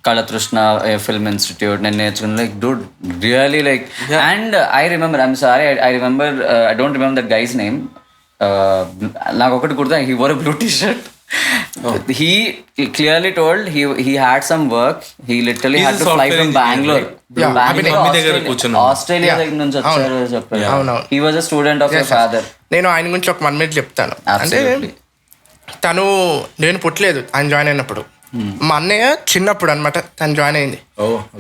Kalatrushna Film Institute. నేను నేర్చుకున్న like dude really like and I remember, I'm sorry, I remember I don't remember that guy's name. నాకు ఒకటి గుర్తు, he wore a blue t-shirt. He clearly told he had some work. He literally had to fly from Bangalore. Australia దగ్గర నుంచి వచ్చారు చెప్పారు. He was a student of your father. నేను ఆయన గురించి ఒక 1 minute చెప్తాను. అంటే నేను పుట్టలేదు ఆయన జాయిన్ అయినప్పుడు. మా అన్నయ్య చిన్నప్పుడు అనమాట తను జాయిన్ అయింది.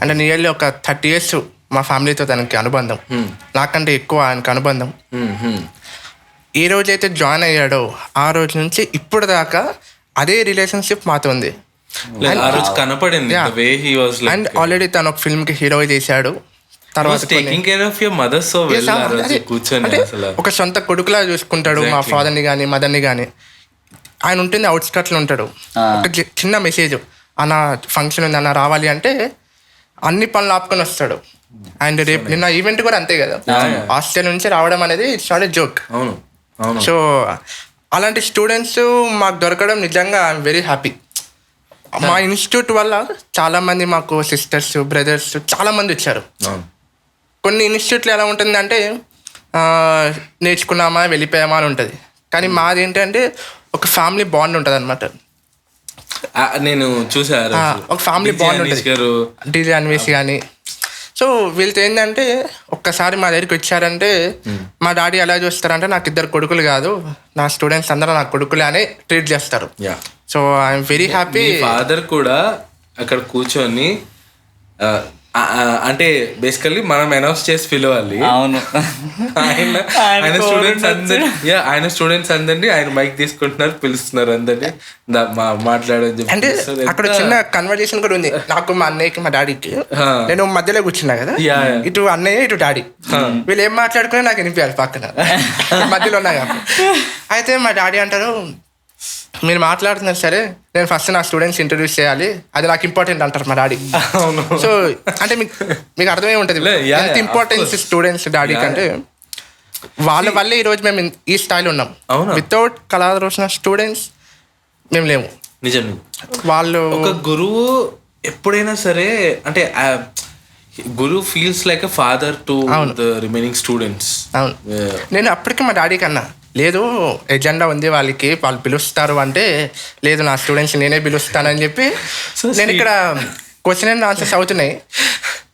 అంటే నియర్లీ ఒక 30 years మా ఫ్యామిలీతో తనకి అనుబంధం. నాకంటే ఎక్కువ ఆయనకు అనుబంధం. ఏ రోజైతే జాయిన్ అయ్యాడో ఆ రోజు నుంచి ఇప్పుడు దాకా అదే రిలేషన్షిప్ మాతో ఉంది. అండ్ ఆల్రెడీ తను ఒక ఫిల్మ్ కి హీరో చేశాడు. తర్వాత ఒక సొంత కొడుకులా చూసుకుంటాడు మా ఫాదర్ని కానీ మదర్ని కానీ. ఆయన ఉంటుంది అవుట్స్కట్స్ లో ఉంటాడు. ఒక చిన్న మెసేజ్, అన్న ఫంక్షన్ ఉంది అన్న రావాలి అంటే అన్ని పనులు ఆపుకొని వస్తాడు. అండ్ రేపు నిన్న ఈవెంట్ కూడా అంతే కదా, హాస్టల్ నుంచి రావడం అనేది ఇట్స్ నాట్ ఎ జోక్. అవును అవును. సో అలాంటి స్టూడెంట్స్ మాకు దొరకడం నిజంగా ఐఎమ్ వెరీ హ్యాపీ. మా ఇన్స్టిట్యూట్ వల్ల చాలామంది మాకు సిస్టర్స్ బ్రదర్స్ చాలామంది వచ్చారు. కొన్ని ఇన్స్టిట్యూట్లో ఎలా ఉంటుంది అంటే నేర్చుకున్నామా వెళ్ళిపోయామా అని ఉంటుంది, కానీ మాది ఏంటంటే ఒక ఫ్యామిలీ బాండ్ ఉంటుంది అనమాట. నేను చూసారు ఒక ఫ్యామిలీ బాండ్ ఉంటుంది. డీజే అన్వేష్ కానీ. సో వీళ్ళతో ఏంటంటే ఒక్కసారి మా దగ్గరికి వచ్చారంటే మా డాడీ ఎలా చూస్తారంటే నాకు 2 కొడుకులు కాదు, నా స్టూడెంట్స్ అందరూ నా కొడుకులే అని ట్రీట్ చేస్తారు. So I'm very happy. Father కూడా అక్కడ కూర్చొని అంటే బేసికల్లీ మనం అనౌన్స్ చేసి పిలవాలి. అవును. ఆయన స్టూడెంట్స్ అందరినీ ఆయన మైక్ తీసుకుంటున్నారు, పిలుస్తున్నారు అందరినీ మాట్లాడని చెప్పి. అంటే అక్కడ చిన్న కన్వర్జేషన్ కూడా ఉంది నాకు, మా అన్నయ్యకి మా డాడీకి. నేను మధ్యలో కూర్చున్నా కదా, ఇటు అన్నయ్య ఇటు డాడీ, వీళ్ళు ఏం మాట్లాడుకున్నా నాకు వినిపించాలి పక్కన మధ్యలో ఉన్నా కాబట్టి. అయితే మా డాడీ అంటారు, మీరు మాట్లాడుతున్నారు సరే, నేను ఫస్ట్ నా స్టూడెంట్స్ ఇంట్రడ్యూస్ చేయాలి, అది నాకు ఇంపార్టెంట్ అంటారు మా డాడీ. సో అంటే మీకు అర్థమై ఉంటుంది ఎంత ఇంపార్టెన్స్ స్టూడెంట్స్ డాడీ కంటే. వాళ్ళ వల్లే ఈరోజు మేము ఈ స్థాయిలో ఉన్నాం. వితౌట్ కళారోషణ స్టూడెంట్స్ మేము లేము. నిజం. వాళ్ళు ఒక గురువు ఎప్పుడైనా సరే అంటే గురువు feels like a father to the remaining students. అవును. నేను అప్పటికి మా డాడీ కన్నా లేదు ఎజెండా ఉంది వాళ్ళకి, వాళ్ళు పిలుస్తారు అంటే లేదు నా స్టూడెంట్స్ నేనే పిలుస్తానని చెప్పి నేను ఇక్కడ క్వశ్చన్ అండ్ ఆన్సర్స్ అవుతున్నాయి,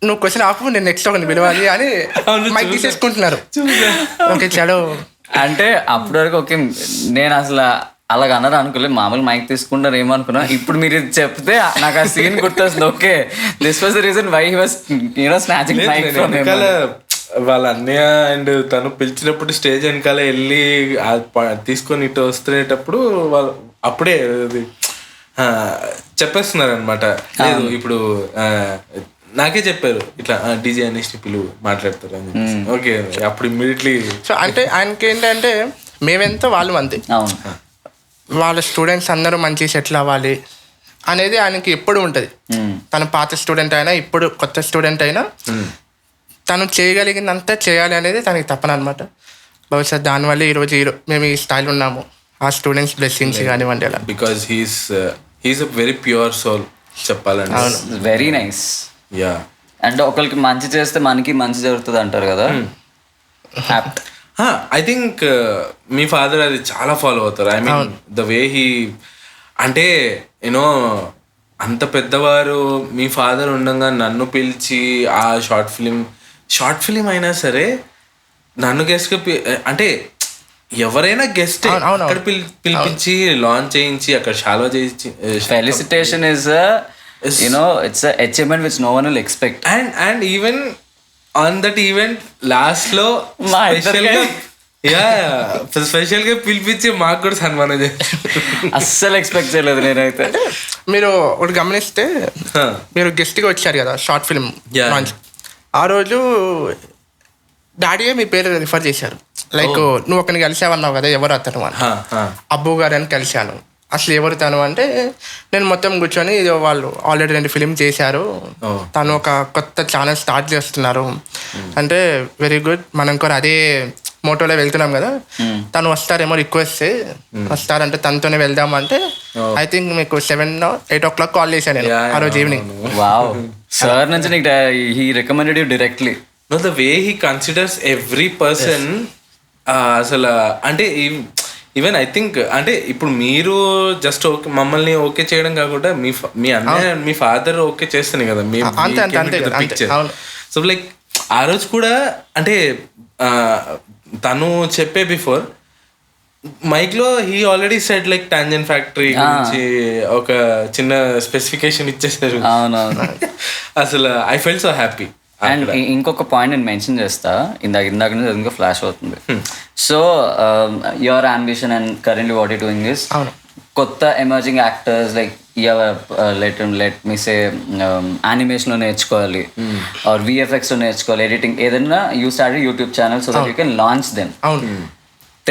నువ్వు క్వశ్చన్ ఆపు, నేను నెక్స్ట్ ఒకరిని పిలవాలి అని మైక్ తీసేసుకుంటున్నారు. ఓకే చలో అంటే అప్పటి వరకు ఓకే, నేను అసలు అలాగ అన్నారు అనుకోలేదు, మామూలు మైక్ తీసుకుంటారు ఏమనుకున్నా. ఇప్పుడు మీరు ఇది చెప్తే నాకు ఆ సీన్ గుర్తొస్తుంది. Okay, this was the reason why he was snatching mic from him. వాళ్ళ అన్నయ్య అండ్ తను పిలిచినప్పుడు స్టేజ్ వెనకాల వెళ్ళి తీసుకొని ఇటు వస్తునేటప్పుడు వాళ్ళు అప్పుడే చెప్పేస్తున్నారు అనమాట. లేదు ఇప్పుడు నాకే చెప్పారు ఇట్లా డీజే అనేసి పిలువు మాట్లాడతారు అని చెప్పి. ఓకే అప్పుడు ఇమ్మీడియట్లీ. సో అంటే ఆయనకి ఏంటంటే మేమెంత వాళ్ళు అంతే, వాళ్ళ స్టూడెంట్స్ అందరూ మంచి సెటిల్ అవ్వాలి అనేది ఆయనకి ఎప్పుడు ఉంటుంది. తన పాత స్టూడెంట్ అయినా ఇప్పుడు కొత్త స్టూడెంట్ అయినా తను చేయగలిగిందంతా చేయాలి అనేది తనకి తప్పన అనమాట. బహుశా దానివల్ల ఈరోజు మేము ఈ స్థాయిలో ఉన్నాము. ఆ స్టూడెంట్స్ బ్లెస్సింగ్స్ కానివ్వండి అలా. Because he's a very pure soul చెప్పాలండి. Very nice. యా. అంటే ఒకరికి మంచి చేస్తే మనకి మంచి జరుగుతుంది అంటారు కదా. ఐ థింక్ మీ ఫాదర్ అది చాలా ఫాలో అవుతారు. I mean the way he అంటే యూనో అంత పెద్దవారు మీ ఫాదర్ ఉండగా నన్ను పిలిచి ఆ షార్ట్ ఫిలిం అయినా సరే నన్ను గెస్ట్ అంటే ఎవరైనా గెస్ట్ అక్కడ పిలిపించి లాంచ్ చేయించి అక్కడ షాల్వా చేయించి felicitation is it's achievement which no one will expect. And even on that event last లో స్పెషల్ గా పిలిపించి మాకు కూడా సన్మానం అస్సలు ఎక్స్పెక్ట్ చేయలేదు నేనైతే. మీరు ఒకటి గమనిస్తే మీరు గెస్ట్ గా వచ్చారు కదా షార్ట్ ఫిల్మ్ లాంచ్, ఆ రోజు డాడీయే మీ పేరు రిఫర్ చేశారు. లైక్ నువ్వు ఒకరిని కలిసావన్నావు కదా, ఎవరు అతను అని. అబ్బు గారు అని కలిశాను. అసలు ఎవరు తను అంటే నేను మొత్తం కూర్చొని వాళ్ళు ఆల్రెడీ 2 ఫిలిం చేశారు, తను ఒక కొత్త ఛానల్ స్టార్ట్ చేస్తున్నారు అంటే వెరీ గుడ్, మనం కూడా అదే మోటోలో వెళ్తున్నాం కదా, తను వస్తారేమో రిక్వెస్ట్ వస్తారంటే తనతోనే వెళ్దాం అంటే ఐ థింక్ మీకు 7-8 o'clock కాల్ చేశాను నేను ఆ రోజు ఈవినింగ్. వావ్, సార్ నుంచి నీకు he recommended you directly. Know the way he considers every person. అసలు అంటే ఈవెన్ ఐ థింక్ అంటే ఇప్పుడు మీరు జస్ట్ ఓకే మమ్మల్ని ఓకే చేయడం కాకుండా మీ అన్నయ్య మీ ఫాదర్ ఓకే చేస్తేనే కదా మీ పిక్చర్. సో లైక్ ఆ రోజు కూడా అంటే తను చెప్పే బిఫోర్ మైక్ లో he already said like tangent factory గురించి ఒక చిన్న స్పెసిఫికేషన్ ఇచ్చేసారు. అసలు I felt so happy. And ఇంకొక పాయింట్ నేను మెన్షన్ చేస్తా, ఇందాక నుంచి ఇంకా ఫ్లాష్ అవుతుంది. So your ambition and currently what you doing is కొత్త emerging actors like let me say యానిమేషన్లో నేర్చుకోవాలి ఆర్ విఎఫ్ఎక్స్లో నేర్చుకోవాలి, ఎడిటింగ్ ఏదైనా you start YouTube channel so that you can launch them.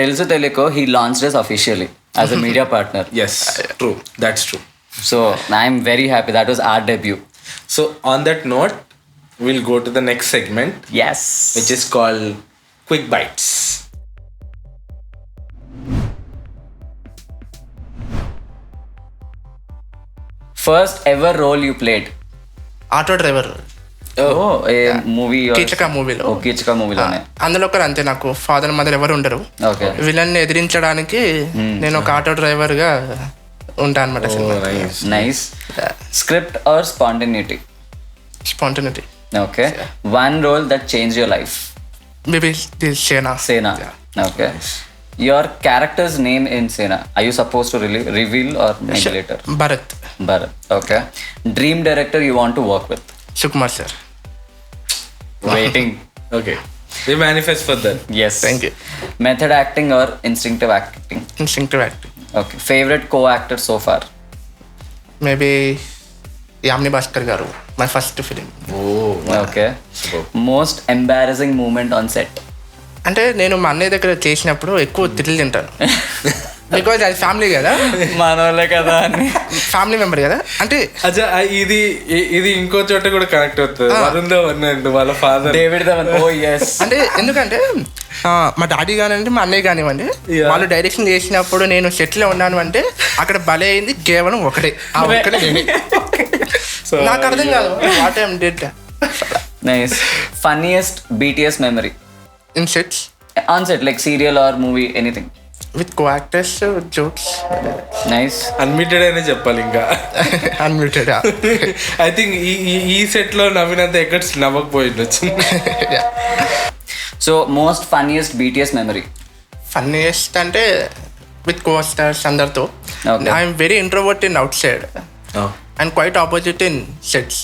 తెలుసు తెలియకో he launched us officially as a media partner. Yes, true. That's true. So I'm very happy. That was our debut. So on that note, we'll go to the next segment, Yes. which is called Quick Bites. First ever role you played. Auto driver Oh, a movie. Keechaka మూవీలో. Oh, కీచక మూవీలోనే. అందులో ఒకరు అంతే, నాకు ఫాదర్ మదర్ ఎవరు ఉండరు. Okay. విలన్ ఎదిరించడానికి నేను ఒక ఆటో డ్రైవర్ గా ఉంటా అనమాట. Oh, nice. Nice. Script or spontaneity? Spontaneity. Okay. One role that changed your life. Maybe సేనా. Sena. Okay. Your character's name in Sena. Are you supposed to reveal or maybe later? Bharat. Bharat. Okay. Dream director you want to work with? Sukumar sir. Waiting. Okay. We manifest for that. Yes. Thank you. Method acting or instinctive acting? Instinctive acting. Okay. Favorite co-actor so far? Maybe Yamini Bhaskar garu, my first film. Oh, Okay. Most embarrassing moment on set? అంటే నేను మా అన్నయ్య దగ్గర చేసినప్పుడు ఎక్కువ తిట్లు తింటాను. బికాజ్ అది ఫ్యామిలీ కదా, మనోళ్ళే కదా అని. ఫ్యామిలీ మెంబర్ కదా. అంటే అచ్చా, ఇది ఇంకో చోట కూడా కనెక్ట్ అవుతుంది. వరుణ్ ధవన్ అండ్ వాళ్ళ ఫాదర్ డేవిడ్ ధవన్. ఓ ఎస్. అంటే ఎందుకంటే మా డాడీ కానివ్వండి, మా అన్నయ్య కానివ్వండి, Yeah. వాళ్ళు డైరెక్షన్ చేసినప్పుడు నేను సెట్లో ఉన్నాను అంటే అక్కడ భలే అయింది కేవలం ఒకటే, ఆ ఒక్కడే నేనే. నాకు అర్థం కాదు what I'm dead Nice. Funniest BTS memory? In sets On set, like serial or movie, anything. With co actors, with jokes. Nice. అన్మిటెడ్ అనే చెప్పాలి. ఇంకా అన్మ్యూటెడ్. ఐ థింక్ ఈ సెట్ లో నవ్వినంత ఎక్కడ నవ్వకపోయిండొచ్చు. So most funniest BTS memory? Funniest అంటే విత్ కో స్టార్స్ అందరితో. Okay. I'm very introvert in out side and quite opposite in sets.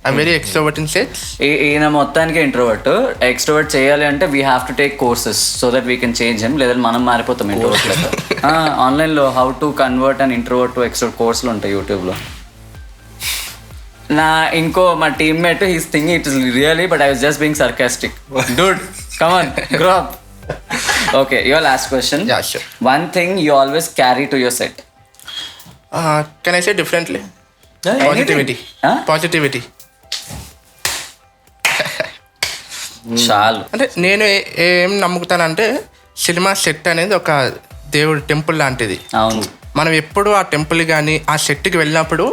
I'm very extrovert in sets. ఈయన మొత్తానికి ఇంట్రోవర్ట్. ఎక్స్ట్రోవర్ట్ చేయాలి అంటే we have to take courses so that we can change him, లేదా మనం మారిపోతాం ఇంట్రోవర్ట్. ఆన్లైన్లో how to convert and introvert to extrovert కోర్సులు ఉంటాయి యూట్యూబ్లో. మా teammate he's thing it is really, but I was just being sarcastic. Dude come on, grow up. Okay, your last question. Yeah, sure. One thing you always carry to your set? Can I say differently? Positivity. Huh? Positivity. చాలు. అంటే నేను ఏం నమ్ముతానంటే సినిమా సెట్ అనేది ఒక దేవుడు టెంపుల్ లాంటిది. అవును. మనం ఎప్పుడు ఆ టెంపుల్ కానీ ఆ సెట్కి వెళ్ళినప్పుడు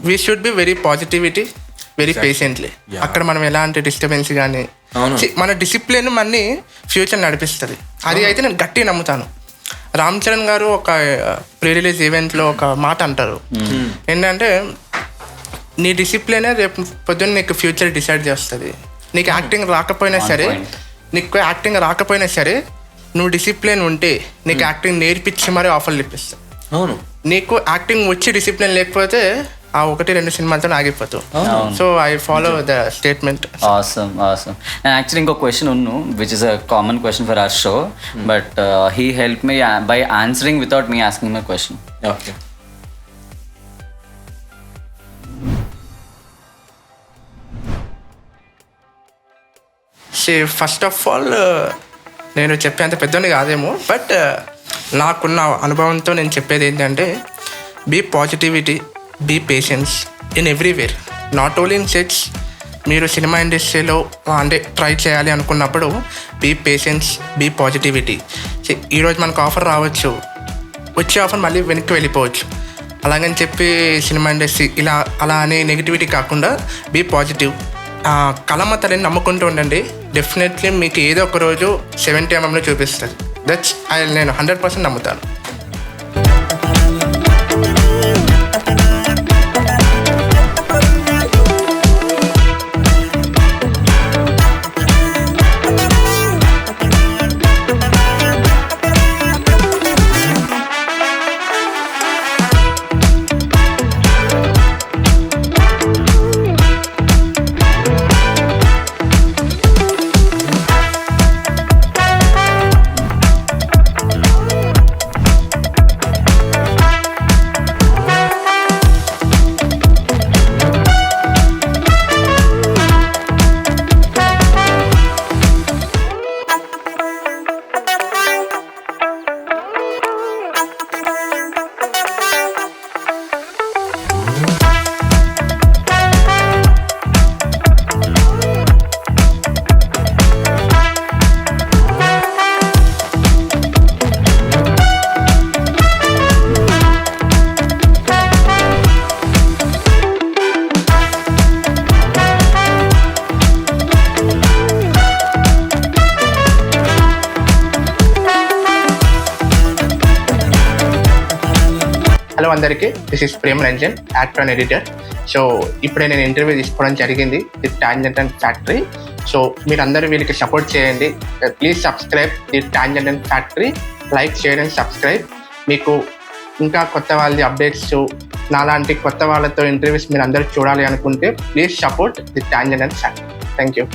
we should be very positivity, very patiently. అక్కడ మనం ఎలాంటి డిస్టర్బెన్స్ కానీ, మన డిసిప్లిన్ మనని ఫ్యూచర్ నడిపిస్తుంది. అది అయితే నేను గట్టిగా నమ్ముతాను. రామ్ చరణ్ గారు ఒక ప్రీ రిలీజ్ ఈవెంట్లో ఒక మాట అంటారు, ఏంటంటే నీ డిసిప్లినే రేపు పొద్దున్న నీకు ఫ్యూచర్ డిసైడ్ చేస్తుంది. నీకు యాక్టింగ్ రాకపోయినా సరే, నీకు యాక్టింగ్ రాకపోయినా సరే, నువ్వు డిసిప్లిన్ ఉంటే నీకు యాక్టింగ్ నేర్పించి మరీ ఆఫర్లు ఇప్పిస్తావు. అవును. నీకు యాక్టింగ్ వచ్చి డిసిప్లిన్ లేకపోతే ఆ 1-2 సినిమాలతో ఆగిపోతావు. So I follow the statement. Awesome. And actually ఇంకో క్వశ్చన్ ఉన్ను which is a common question for our show, but he help me by answering without me asking my question. Okay. First of all నేను చెప్పేంత పెద్దోని కాదేమో, బట్ నాకున్న అనుభవంతో నేను చెప్పేది ఏంటంటే be positivity, be patience in everywhere, not only in sets. మీరు సినిమా ఇండస్ట్రీలో అంటే ట్రై చేయాలి అనుకున్నప్పుడు బీ పేషెన్స్, బీ పాజిటివిటీ. ఈరోజు మనకు ఆఫర్ రావచ్చు, వచ్చే ఆఫర్ మళ్ళీ వెనక్కి వెళ్ళిపోవచ్చు. అలాగని చెప్పి సినిమా ఇండస్ట్రీ అలా అనే నెగిటివిటీ కాకుండా బీ పాజిటివ్. కళమ్మ తల్లిని నమ్ముకుంటూ ఉండండి. డెఫినెట్లీ మీకు ఏదో ఒక రోజు 70mm చూపిస్తుంది. నేను 100% నమ్ముతాను. హలో అందరికీ, this is Prem Ranjan, actor and editor. So ఇప్పుడే నేను ఇంటర్వ్యూ తీసుకోవడం జరిగింది the tangent and factory. So మీరందరూ వీళ్ళకి సపోర్ట్ చేయండి. Please subscribe the tangent and factory. Like, share and subscribe. మీకు ఇంకా కొత్త వాళ్ళ అప్డేట్స్, నాలాంటి కొత్త వాళ్ళతో ఇంటర్వ్యూస్ మీరు అందరూ చూడాలి అనుకుంటే please support the tangent and factory. Thank you.